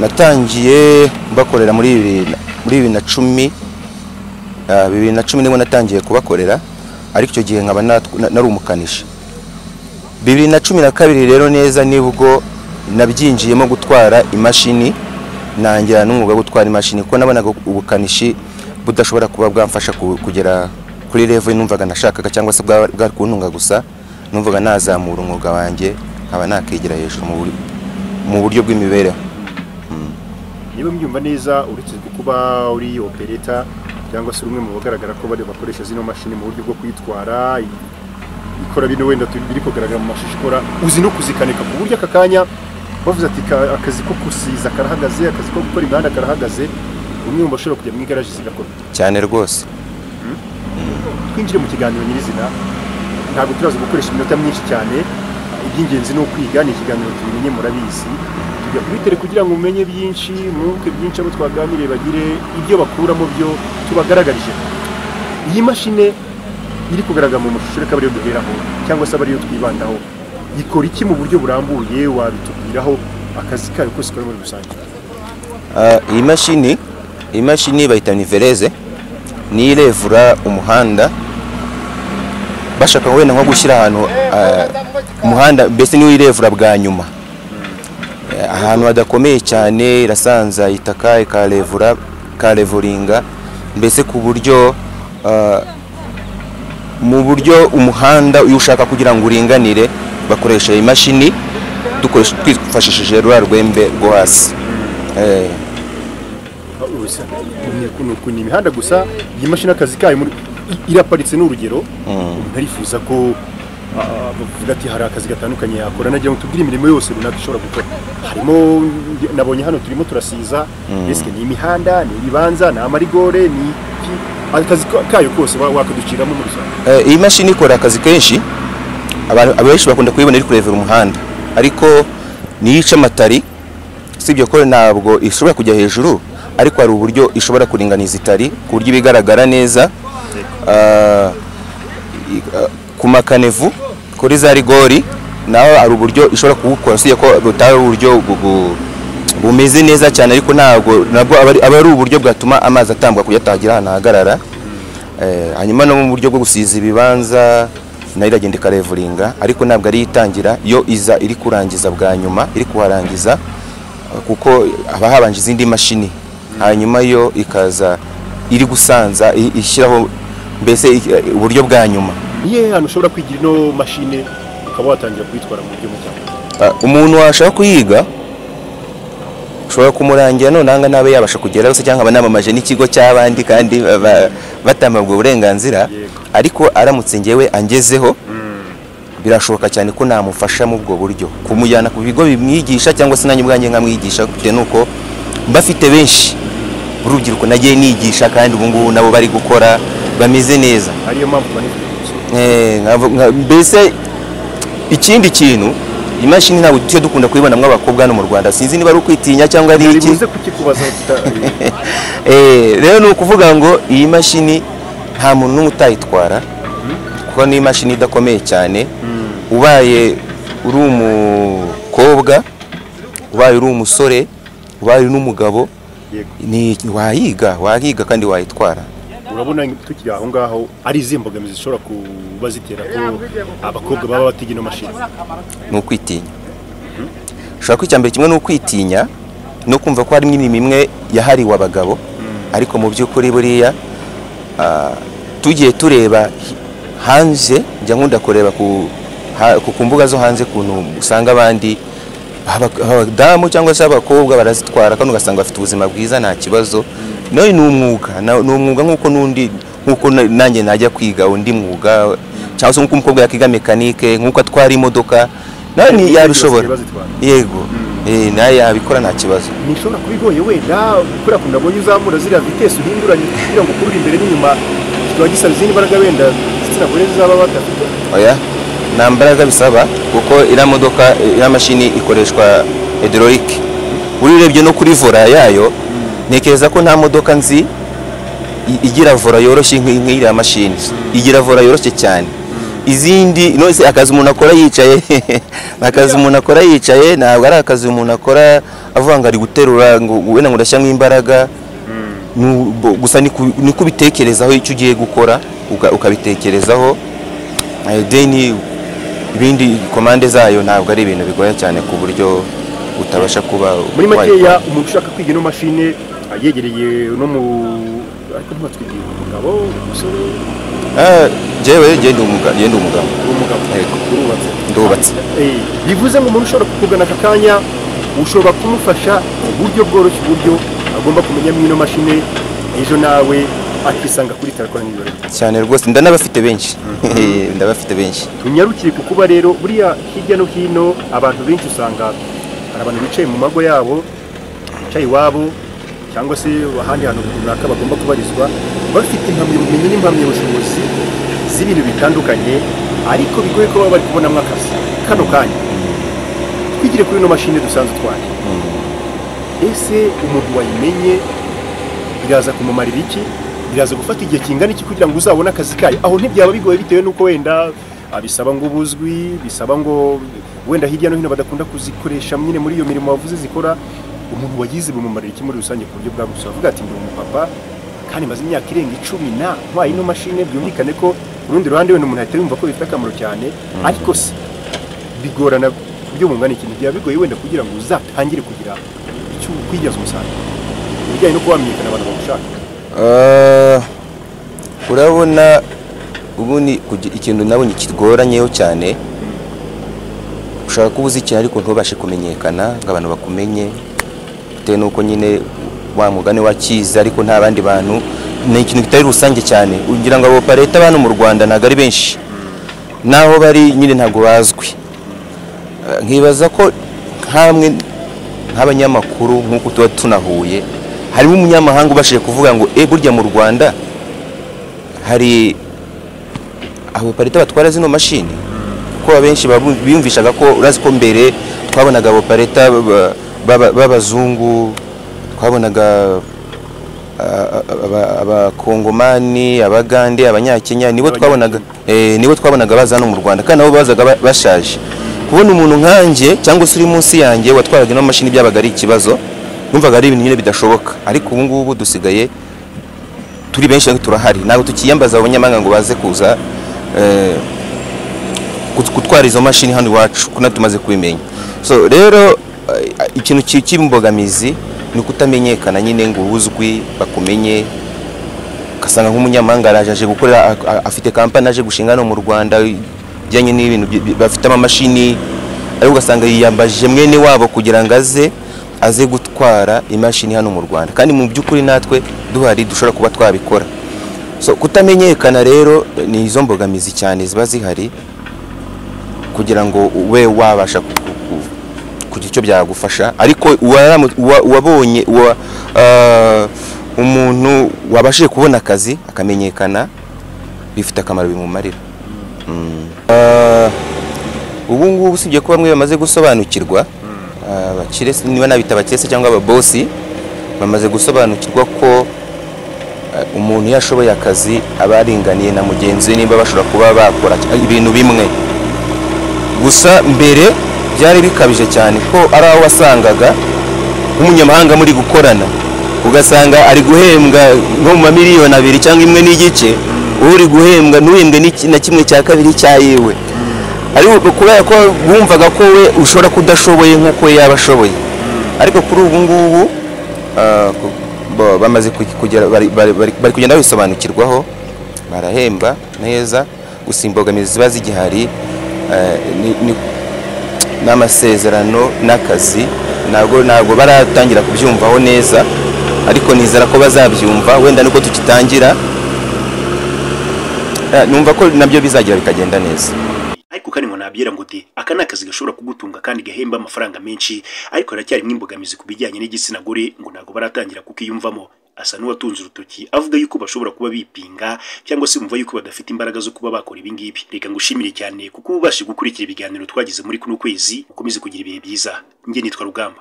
S8: natangiye bakorera muri 2010 nibwo natangiye kubakorera, ariko icyo gihe nkaba nari umukanishi. 2012 rero neza nibwo nabyinjiyemo gutwara imashini, nangira n'umwuga gutwara imashini kuko nabonaga ubukanishi budashobora kuba bwamfasha kugera kuri level numvaga nashakaga cyangwa se bwa kuntunga gusa. Numvaga nazamura umwuga wanjye nkaba nakigira hejuru mu buryo bw'imibereho.
S4: Niba mbyumva neza uretse kuba uri operator cyangwa se umwe mu bagaragara ko bari bakoresha zino mashini mu buryo bwo kwitwara, ikora bino wenda tubiri kugaragara mu mashusho ikora, uzi no kuzikanika ku buryo akakanya bavuze ati akazi ko kusiza karahagaze, akazi ko gukora imihanda karahagaze, umwe mu bashobora kujya mu igaraje zigakora
S8: cyane rwose.
S4: Twinjire mu kiganiro nyirizina. ntabwo turaza gukoresha iminota myinshi cyane, iby'ingenzi ni ukwiga, ni ikiganiro tubimenye murabizi, tujya kubitere kugira ngo umenye byinshi, mwuke byinshi, abo twaganiriye bagire ibyo bakuramo byo tubagaragarije. Iyi mashine iri kugaragara mu mashusho reka bariyo duheraho cyangwa se bariyo twibandaho, ikora iki mu buryo burambuye, wabitubwiraho akazi kayo kose kari muri rusange?
S8: Iyi mashini bayita niveleze, ni irevura umuhanda bashaka wenda nko gushyira ahantu umuhanda, mbese niyo irevura bwa nyuma ahantu hadakomeye cyane, irasanza itaka ikarevuringa, mbese ku buryo mu buryo umuhanda iyo ushaka kugira ngo uringanire bakoresha iyi mashini, twifashishije rwa rwembe rwo hasi.
S4: Ni imihanda gusa, iyi mashini akazi kayo iraparitse n'urugero, ntarifuza ko bavuga ati hari akazi gatandukanye yakora, nagira ngo tubwire imirimo yose runaka ishobora gukora. Harimo, nabonye hano turimo turasiza, mbese ni imihanda, ni ibibanza, ni amarigore, ni akazi kayo kose wakaduciramo muri rusange.
S8: Iyi mashini ikora akazi kenshi, abantu benshi bakunda kuyibona iri kurevera umuhanda, ariko niyica amatari, sibyo ko ntabwo ishobora kujya hejuru, ariko hari uburyo ishobora kuringaniza itari ku buryo bigaragara neza. Ku makanevu kuri za rigori naho hari uburyo ishobora kubukora, sibyo ko butari uburyo bumeze neza cyane, ariko nabwo aba ari uburyo bwatuma amazi atambwa kuyatagira ahantu hagarara. Hanyuma no mu buryo bwo gusiza ibibanza nayo iragenda ikarevuringa, ariko ntabwo ari itangira, yo iza iri kurangiza bwa nyuma, iri kuharangiza kuko haba habanje izindi mashini, hanyuma yo ikaza iri gusanza ishyiraho mbese uburyo bwa nyuma.
S4: Niye hano ushobora kwigira ino mashine ukaba watangira kuyitwara mu buryo bujyanye?
S8: Umuntu washaka kuyiga ushobora kumurangira nonanga nabe yabasha kugeraho, cyangwa banamamaje n'ikigo cy'abandi kandi batamabwa uburenganzira, ariko aramutse ngewe angezeho birashoboka cyane ko namufasha mu bwo buryo, kumujyana ku bigo bimwigisha cyangwa se nanjye ubwanjye nkamwigisha, bitewe nuko mbafite benshi urubyiruko nagiye nigisha kandi ubu ngubu nabo bari gukora bameze neza.
S4: Ariyo mpamvu banifite.
S8: Mbese ikindi kintu, imashini ntabwo tujye dukunda kuyibona mw'abakobwa no mu Rwanda, sinzi niba ari ukwitinya cyangwa ari iki. Rero ni ukuvuga ngo iyi mashini nta muntu n'umwe utayitwara, kuko ni imashini idakomeye cyane. Ubaye uri umukobwa, ubaye uri umusore, ubaye uri n'umugabo, wayiga kandi wayitwara.
S4: Urabona tukiri aho ngaho ari izihe mbogamizi zishobora kuba zitera ko abakobwa baba batiga ino mashini?
S8: Ni ukwitinya. Ushobora ko icyambere kimwe ni ukwitinya no kumva ko harimo imirimo imwe yahariwe abagabo, ariko mu by'ukuri buriya tugiye tureba hanze, njya nkunda kureba ku mbuga zo hanze kuntu usanga abandi abadamu cyangwa se abakobwa barazitwara kandi ugasanga bafite ubuzima bwiza nta kibazo. Nawe ni umwuga nk'uko n'undi, nk'uko nanjye najya kwiga undi mwuga, cyangwa se nk'uko umukobwa yakiga mekanike, nk'uko atwara imodoka nawe ni yabishobora. Yego, nawe yabikora nta kibazo.
S4: Nishobora kubigoye wenda ukora ku ndabonye uzamura ziriya vitesi uhinduranye kugira ngo kurura imbere n'inyuma kiba gisaba izindi mbaraga wenda zitsina gore zaba badafite?
S8: Oya, nta mbaraga bisaba kuko iriya modoka, iriya mashini ikoreshwa hydraulique. Urebye no kuri vora yayo, ntekereza ko nta modoka nzi igira vora yoroshye nk'iriya mashini. Igira vora yoroshye cyane. Izindi nose akazi umuntu akora yicaye akazi umuntu akora yicaye ntabwo ari akazi umuntu akora avuga ngo ari guterura ngo wenda ngo ndashyamo imbaraga. Gusa ni kubitekerezaho icyo ugiye gukora, ukabitekerezaho, deni ibindi komande zayo ntabwo ari ibintu bigoye cyane ku buryo utabasha kuba.
S4: Muri makeya umuntu ushaka kwiga ino mashine yegereye no mu, ariko ntibatwigiye umugabo, umusore?
S8: Jewe genda umugabo.
S4: Yego,
S8: ndubatse.
S4: Bivuze ngo umuntu ushobora kukugana aka kanya ushobora kumufasha uburyo bworoshye, uburyo agomba kumenya ino mashine, ejo nawe akisanga kuri telefone n'ibiro
S8: cyane rwose. Ndanabafite benshi. Ndabafite benshi.
S4: Tunyarukire kukuba rero buriya hirya no hino abantu benshi usanga hari abantu bicaye mu mago yabo, bicaye iwabo cyangwa se ahandi hantu runaka bagomba kubarizwa, bafite impamyabumenyi n'impamyabushobozi
S9: z'ibintu bitandukanye ariko bigoye ko baba bari kubonamo akazi kano kanya. Twigire kuri ino mashini dusanzwe twari. Ese umuntu wayimenye biraza kumumarira iki? Biraza gufata igihe kingana iki kugira ngo uzabone akazi kayo? Aho ntibyaba bigoye bitewe nuko wenda abisaba ngo ubuzwi, bisaba ngo wenda hirya no hino badakunda kuzikoresha nyine muri iyo mirimo wavuze zikora. Umuntu wagize bumumarira iki muri rusange ku buryo bwagutse? Avuga ati ndi umupapa kandi maze imyaka irenga 10 na ntwaye ino mashine, byumvikane ko urundi ruhande wenda umuntu ahita yumva ko bifite akamaro cyane, ariko se bigorana kubyo mungana ikintu byaba bigoye wenda kugira ngo uzatangire kugira icyo kwigaza umusaruro bijyanye no kubamenyekana abantu bagushaka.
S8: Urabona ubu ni ikintu nabonye kigoranyeho cyane, ushaka kubuza ikintu ariko ntubashe kumenyekana ngo abantu bakumenye bitewe nuko nyine wa mugane wakiza ariko nta bandi bantu. Ni ikintu kitari rusange cyane, ugira ngo abapareta abantu mu Rwanda ntago ari benshi, naho bari nyine ntago bazwi. Nkibaza ko hamwe nk'abanyamakuru nk'uko tuba tunahuye harimo umunyamahanga ubashije kuvuga ngo burya mu Rwanda hari abapareta batwara zino mashini, ko abenshi biyumvishaga ko urazi ko mbere twabonaga abapareta b'abazungu, twabonaga abakongomani, abagande, abanyakenya, nibo twabonaga baza no mu Rwanda kandi nabo bazaga bashaje. Kubona umuntu nkanje cyangwa se uri munsi yanjye watwaraga ino mashini byabaga ari ikibazo, numvaga ari ibintu nyine bidashoboka. Ariko ubu ngubu dusigaye turi benshi, turahari, ntabwo tukiyambaza abanyamahanga ngo baze kuza gutwara izo mashini hano iwacu kuna tumaze kubimenya. So rero ikintu cy'imbogamizi ni kutamenyekana nyine ngo uzwi bakumenye, kasanga nk'umunyamahanga araje gukorera afite kampani aje gushinga no mu Rwanda bijyanye n'ibintu bafite amamashini, ariko ugasanga yiyambaje mwene wabo kugira ngo aze gutwara imashini hano mu Rwanda, kandi mu by'ukuri natwe duhari dushobora kuba twabikora. So kutamenyekana rero ni izo mbogamizi cyane ziba zihari kugira ngo we wabasha kugira icyo byagufasha. Ariko wabonye umuntu wabashije kubona akazi akamenyekana bifite akamaro bimumarira. Ubu ngubu usibye ko bamwe bamaze gusobanukirwa, abakire niba nabita abakese cyangwa ababosi bamaze gusobanukirwa ko umuntu yashoboye akazi abaringaniye na mugenzi we nimba bashobora kuba bakora ibintu bimwe. Gusa mbere byari bikabije cyane ko ari aho wasangaga umunyamahanga muri gukorana ugasanga ari guhembwa nko mu mamiliyoni 2 cyangwa 1.5, uri guhembwa n'uhembwe na kimwe cya kabiri cyayewe, ariko kubera ko bumvaga ko we ushobora kudashoboye nk'uko yaba ashoboye. Ariko kuri ubu ngubu bamaze kugera bari kugenda bisobanukirwaho, barahemba neza. Gusa imbogamizi ziba zigihari n'amasezerano n'akazi ntabwo baratangira kubyumvaho neza, ariko nizera ko bazabyumva wenda nuko tukitangira, numva ko nabyo bizagira bikagenda neza.
S4: Ariko kandi ngo nabyera ngo aka nakazi gashobora kugutunga kandi gahemba amafaranga menshi, ariko haracyari imbogamizi ku bijyanye n'igitsina gore ngo ntabwo baratangira kukiyumvamo. Asa n'uwatunze urutoki avuga yuko bashobora kuba bipinga cyangwa se bumva yuko badafite imbaraga zo kuba bakora ibi ngibi. Reka ngushimire cyane kuko ubashije gukurikira ibiganiro twagize muri kuno kwezi, ukomeze kugira ibihe byiza. Nge nitwa Rugamba.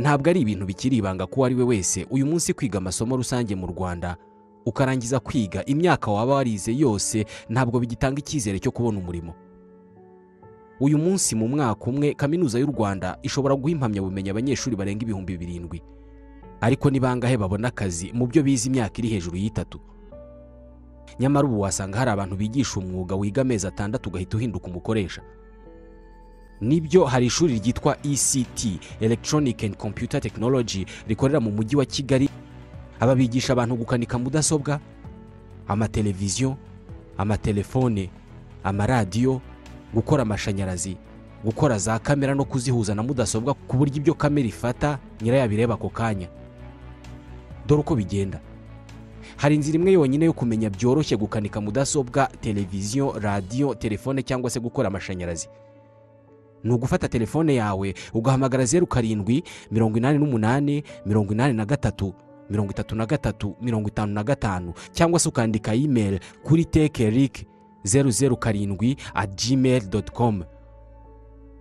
S2: Ntabwo ari ibintu bikiri ibanga ko ari we wese uyu munsi kwiga amasomo rusange mu Rwanda ukarangiza kwiga imyaka waba warize yose ntabwo bigitanga icyizere cyo kubona umurimo. Uyu munsi mu mwaka umwe kaminuza y'u Rwanda ishobora guha impamyabumenyi abanyeshuri barenga 7,000, ariko ni bangahe babona akazi mu byo bize imyaka iri hejuru y'3? Nyamara ubu wasanga hari abantu bigisha umwuga wiga amezi 6 ugahita uhinduka umukoresha. Nibyo hari ishuri ryitwa ECT Electronic and Computer Technology rikorera mu mujyi wa Kigali. Aba bigisha abantu gukanika mudasobwa, amateleviziyo, amatelefone, amaradiyo, gukora amashanyarazi, gukora za kamera no kuzihuza na mudasobwa ku buryo ibyo kamera ifata nyirayabireba ako kanya. dore uko bigenda. Hari inzira imwe yonyine yo kumenya byoroshye gukanika mudasobwa, televiziyo, radiyo, telefone cyangwa se gukora amashanyarazi. Ni ugufata telefone yawe ugahamagara 0788833355 cyangwa se ukandika email kuri techeric007@gmail.com.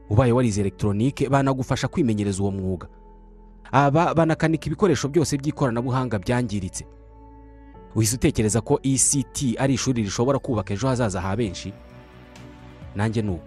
S2: Ubaye warize electronique banagufasha kwimenyereza uwo mwuga. Aba banakanika ibikoresho byose by'ikoranabuhanga byangiritse. Uhise utekereza ko ICT ari ishuri rishobora kubaka ejo hazaza ha benshi? Nanjye nuko.